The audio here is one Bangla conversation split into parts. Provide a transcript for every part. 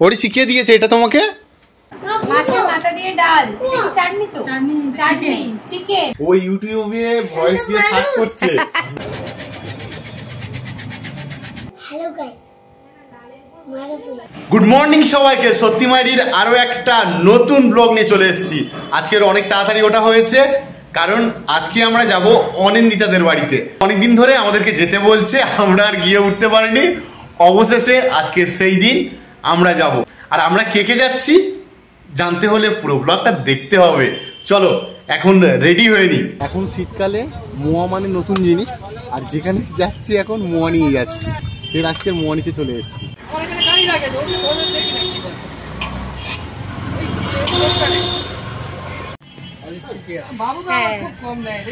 ওরে শিখিয়ে দিয়েছে এটা তোমাকে? মাছের মাথা দিয়ে ডাল, চাটনি তো চাটনি চিকেন। ও ইউটিউবে ভয়েস দিয়ে সার্চ করছে। হ্যালো গাইস, গুড মর্নিং সবাইকে। সত্যি মাইরির আরো একটা নতুন ব্লগ নিয়ে চলে এসেছি। আজকের অনেক তাড়াতাড়ি ওটা হয়েছে কারণ আজকে আমরা যাব অনিন্দিতাদের বাড়িতে। অনেকদিন ধরে আমাদেরকে যেতে বলছে, আমরা আর গিয়ে উঠতে পারিনি। অবশেষে আজকে সেই দিন আমরা যাব। আর আমরা কে কে যাচ্ছি জানতে হলে পুরো ব্লগটা দেখতে হবে। চলো এখন রেডি হয়ে নি। এখন শীতকালে মোয়া মানে নতুন জিনিস, আর যেখানে যাচ্ছি এখন মোয়া নিয়ে যাচ্ছি। ফের আজকের মোয়া নিতে চলে এসেছি। বাবুদা খুব কম নেয়,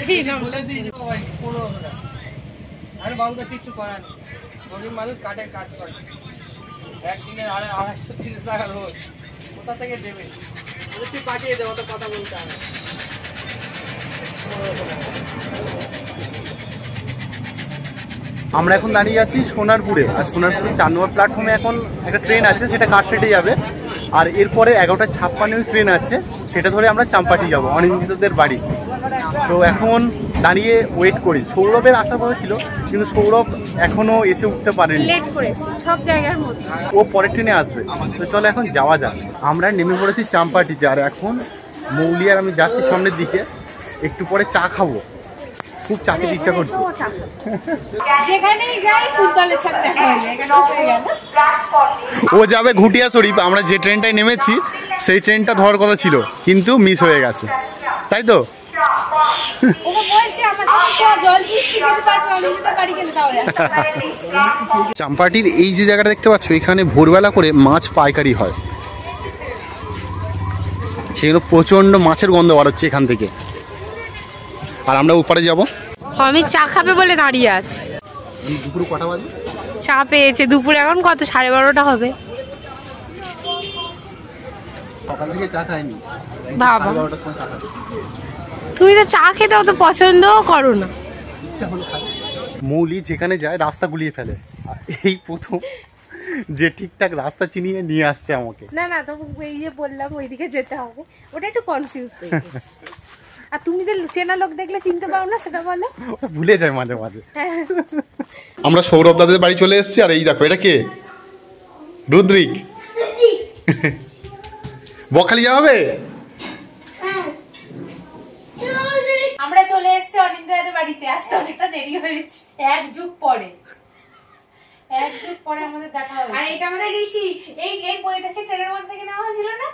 বলে দিই 15 টাকা। আরে বাবুদা কিছু করার নেই, গরিব মানুষ কাটে কাজ করে, একদিনে 230 টাকা রোজ কোথা থেকে দেবে? তুই পাঠিয়ে দেবো, তো কথা বলতে হবে। আমরা এখন দাঁড়িয়ে আছি সোনারপুরে, আর সোনারপুরে 4 নম্বর প্ল্যাটফর্মে এখন একটা ট্রেন আছে, সেটা কাটশেটে যাবে। আর এরপরে 11:56 ট্রেন আছে, সেটা ধরে আমরা চাম্পাটি যাব অনিন্দিতাদের বাড়ি। তো এখন দাঁড়িয়ে ওয়েট করি। সৌরভের আসার কথা ছিল, কিন্তু সৌরভ এখনো এসে উঠতে পারেনি, লেট করেছে সব জায়গার মধ্যে। ও পরের ট্রেনে আসবে। তো চলো এখন যাওয়া যাক। আমরা নেমে পড়েছি চাম্পাটিতে, আর এখন মৌলি আর আমি যাচ্ছি সামনের দিকে। একটু পরে চা খাবো, খুব চা খেতে ইচ্ছা করছে। যেখানেই যাই ফুটবলের সাথে দেখা হয়ে যায়, এখানে হয়ে গেল। ও যাবে ঘুটিয়া শরীফ। আমরা যে ট্রেনটায় নেমেছি সেই ট্রেনটা ধরার কথা ছিল, কিন্তু মিস হয়ে গেছে, তাই তো? চাম্পাটির এই যে জায়গাটা দেখতে পাচ্ছ, এখানে ভোরবেলা করে মাছ পাইকারি হয়। সেগুলো প্রচন্ড মাছের গন্ধ বার হচ্ছে এখান থেকে। আর আমরা উপরে যাব। আমি চা খাবে বলে দাঁড়িয়ে আছি। দুপুর কটা বাজে? চা পেয়েছে দুপুর এখন কত, 12:30 হবে। সকাল থেকে চা খাইনি বাবা, 12টার সময় চা খাই। তুই তো চা খেতে অত পছন্দও করো না। মৌলি যেখানে যায় রাস্তা গুলিয়ে ফেলে। এই প্রথম যে ঠিকঠাক রাস্তা চিনিয়ে নিয়ে আসছে আমাকে। না না, তো এই যে বললাম ওইদিকে যেতে হবে, ওটা একটু কনফিউজ হয়ে গেছে। আর তুমি যে চেনা লোক দেখলে চিনতে পারো না, সেটা বলো। ভুলে যায় মাঝে মাঝে। আমরা সৌরভ দাদের বাড়ি চলে এসেছি। আর এই দেখো, এটা কে? রুদ্রিক। বকখালি যাবে? আমরা চলে এসেছি অনিন্দিতাদের বাড়িতে। আসতে অনেকটা দেরি হয়েছে, এক যুগ পরে আমাদের দেখা হয়েছে। আর এটা আমাদের ঋষি। এই বইটা সে ট্রেনের মধ্যে থেকে নেওয়া হয়েছিল না?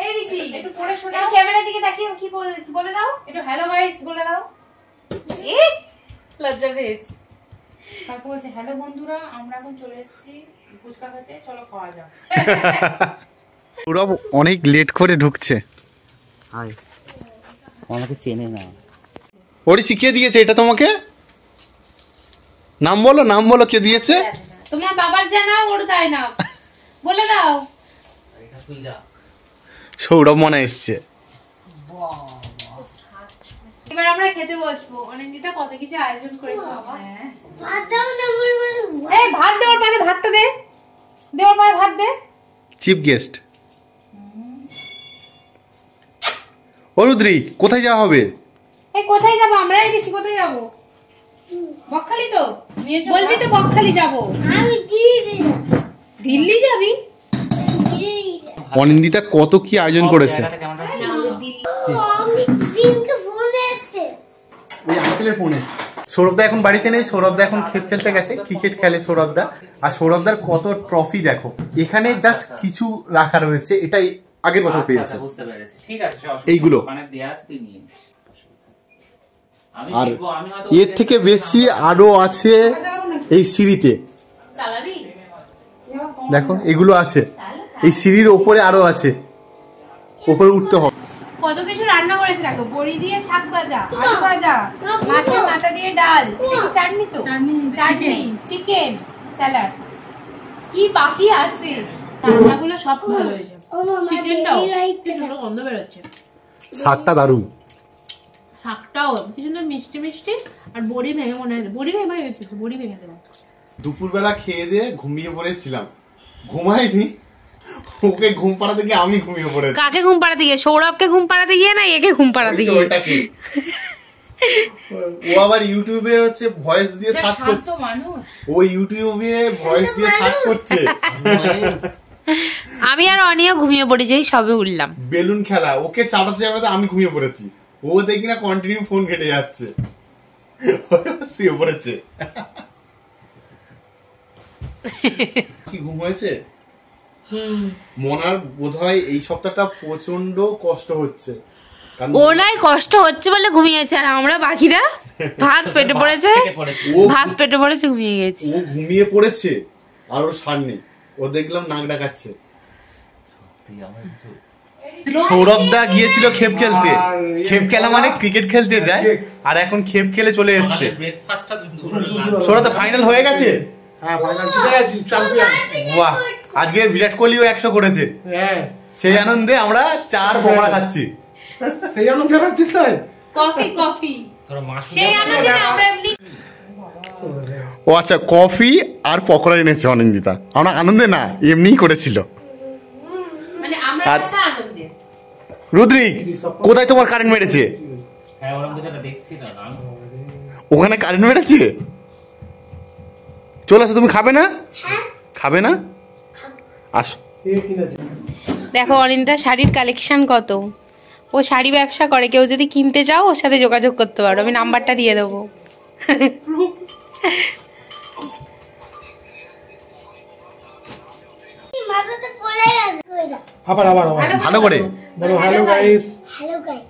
এই ঋষি একটু পড়ে শোনাও, ক্যামেরার দিকে তাকিয়ে কি বলে দাও একটু। হ্যালো গাইস বলে দাও। এই লজ্জা পেয়েছি। তারপর বলছে হ্যালো বন্ধুরা, আমরা এখন চলে এসেছি ফুচকা খেতে, চলো খাওয়া যাক। সৌরভ অনেক লেট করে ঢুকছে। হাই, আমাকে চেনে না। ওরে শিখিয়ে দিয়েছে এটা তোমাকে? নাম বলো, নাম বলো, কে দিয়েছে? তোমার বাবার জানাও, ওর তাই না বলে দাও। সৌরভ মনে এসছে। এবার আমরা খেতে বসবো। অনিন্দিতা কত কিছু আয়োজন করেছে বাবা। ভাত দাও না বলবো। এই ভাত দে, ওর পাশে ভাতটা দে, দে ওর পাশে ভাত দে। Chief guest. ও রুদ্রিক, কোথায় যাওয়া হবে? এই কোথায় যাবো আমরা? ঋষি কোথায় যাবো? বকখালি তো বলবি তো, বকখালি যাবো। আমি দিল্লি যাবি? অনিন্দিতা কত কি আয়োজন করেছে। ওই আঙ্কেলের ফোনে। সৌরভদা এখন বাড়িতে নেই, সৌরভদা এখন খেলতে গেছে, ক্রিকেট খেলে সৌরভদা। আর সৌরভদার কত ট্রফি দেখো, এখানে জাস্ট কিছু রাখা রয়েছে। এটাই আগের বছর পেয়েছে। বুঝতে পেরেছি, ঠিক আছে। এইগুলো অনেক দেয়া আছে, তুই নিয়ে নিস। আর এর থেকে বেশি আরো আছে এই সিঁড়িতে। দেখো এগুলো আছে এই সিঁড়ির ওপরে, আরো আছে, ওপরে উঠতে হবে। কত কিছু রান্না করেছে দেখো। বড়ি দিয়ে শাক ভাজা, আলু ভাজা, মাছের মাথা দিয়ে ডাল, চাটনি তো চাটনি চিকেন, স্যালাড। কি বাকি আছে? রান্নাগুলো সব ভালো হয়েছে। চিকেনটাও কি সুন্দর গন্ধ বেরোচ্ছে। শাকটা দারুণ। শাকটাও কি সুন্দর মিষ্টি মিষ্টি। আর বড়ি ভেঙে মনে হয়, বড়ি ভেঙে গেছে, বড়ি ভেঙে দেবো। দুপুরবেলা খেয়ে দিয়ে ঘুমিয়ে পড়েছিলাম, ঘুমাইনি, ওকে ঘুম পাড়াতে গিয়ে আমি ঘুমিয়ে পড়েছি। কাকে ঘুম পাড়াতে গিয়ে? সৌরভকে ঘুম পাড়াতে গিয়ে না একে ঘুম পাড়াতে গিয়ে? ও আবার ইউটিউবে হচ্ছে ভয়েস দিয়ে সার্চ করছে, ও ইউটিউবে ভয়েস দিয়ে সার্চ করছে। আমি আর অনিও ঘুমিয়ে পড়েছি, সবে উঠলাম। বেলুন খেলা, ওকে চাপাতে চাপাতে আমি ঘুমিয়ে পড়েছি, ও দেখি না কন্টিনিউ ফোন ঘেটে যাচ্ছে, শুয়ে পড়েছে। কি ঘুম হয়েছে? মনার বোধহয় এই সপ্তাহটা প্রচন্ড কষ্ট হচ্ছে, ওনাই কষ্ট হচ্ছে বলে ঘুমিয়েছে, আর আমরা বাকিরা ভাত পেটে পড়েছে, ভাত পেটে পড়েছে, ঘুমিয়ে গেছি। ও ঘুমিয়ে পড়েছে আর ওর সার নেই, ও দেখলাম নাক ডাকাচ্ছে। সৌরভ দা গিয়েছিল খেপ খেলতে, খেপ খেলা মানে ক্রিকেট খেলতে যায়, আর এখন খেপ খেলে চলে এসছে। সৌরভ দা ফাইনাল হয়ে গেছে? বাহ, আজকে বিরাট কোহলিও 100 করেছে, সেই আনন্দে আমরা 4 পকোড়া খাচ্ছি। সেই আনন্দে খাচ্ছিস? কফি কফি সেই আনন্দে আমরা এমনি। ও আচ্ছা, কফি আর পকোড়া এনেছে অনিন্দিতা, আমরা আনন্দে না এমনিই করেছিল। মানে আমরা আর আশা আনন্দে। রুদ্রিক, কোথায় তোমার কারেন্ট মেরেছে? হ্যাঁ, ওরকম যেটা দেখছিলাম ওখানে কারেন্ট মেরেছে। চলে আসো, তুমি খাবে না? খাবে না? আসো। দেখো অনিন্দিতা শাড়ির কালেকশন কত, ও শাড়ি ব্যবসা করে, কেউ যদি কিনতে চাও ওর সাথে যোগাযোগ করতে পারো, আমি নাম্বারটা দিয়ে দেবো। মাথাতে পড়ে গেছে। আবার ভালো করে বলো হ্যালো গাইস। Hello guys.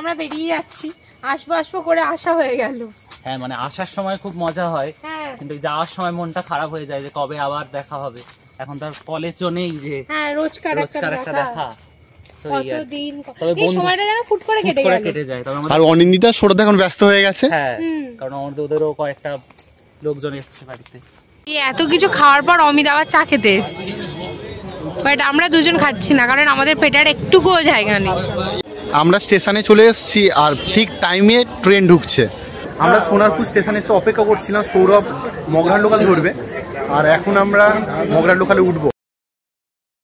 আমরা বেরিয়ে যাচ্ছি, আসবো আসবো করে আশা হয়ে গেল। হ্যাঁ, মানে আসার সময় খুব মজা হয়, হ্যাঁ। কিন্তু যাওয়ার সময় মনটা খারাপ হয়ে যায় যে কবে আবার দেখা হবে। এখন তার কলেজও নেই যে হ্যাঁ, রোজকার একটা দেখা। তো এই আর কি। কতদিন তবে এই সময়টা যেন ফুট করে কেটে গেল। কেটে যায়। তবে আর আমাদের অনিন্দিতা সৌরভ এখন ব্যস্ত হয়ে গেছে। হ্যাঁ, কারণ আমাদের ওদেরও কয়েকটা লোকজন এসছে বাড়িতে। এই এত কিছু খাওয়ার পর অমিত আবার চা খেতে এসছে, বাট আমরা দুজন খাচ্ছি না, কারণ আমাদের পেটার একটুকুও জায়গা নেই। আমরা স্টেশনে চলে এসেছি আর ঠিক টাইমে ট্রেন ঢুকছে। আমরা সোনারপুর স্টেশনে এসে অপেক্ষা করছিলাম, সৌরভ মগরার লোকাল ধরবে, আর এখন আমরা মগরার লোকালে উঠবো।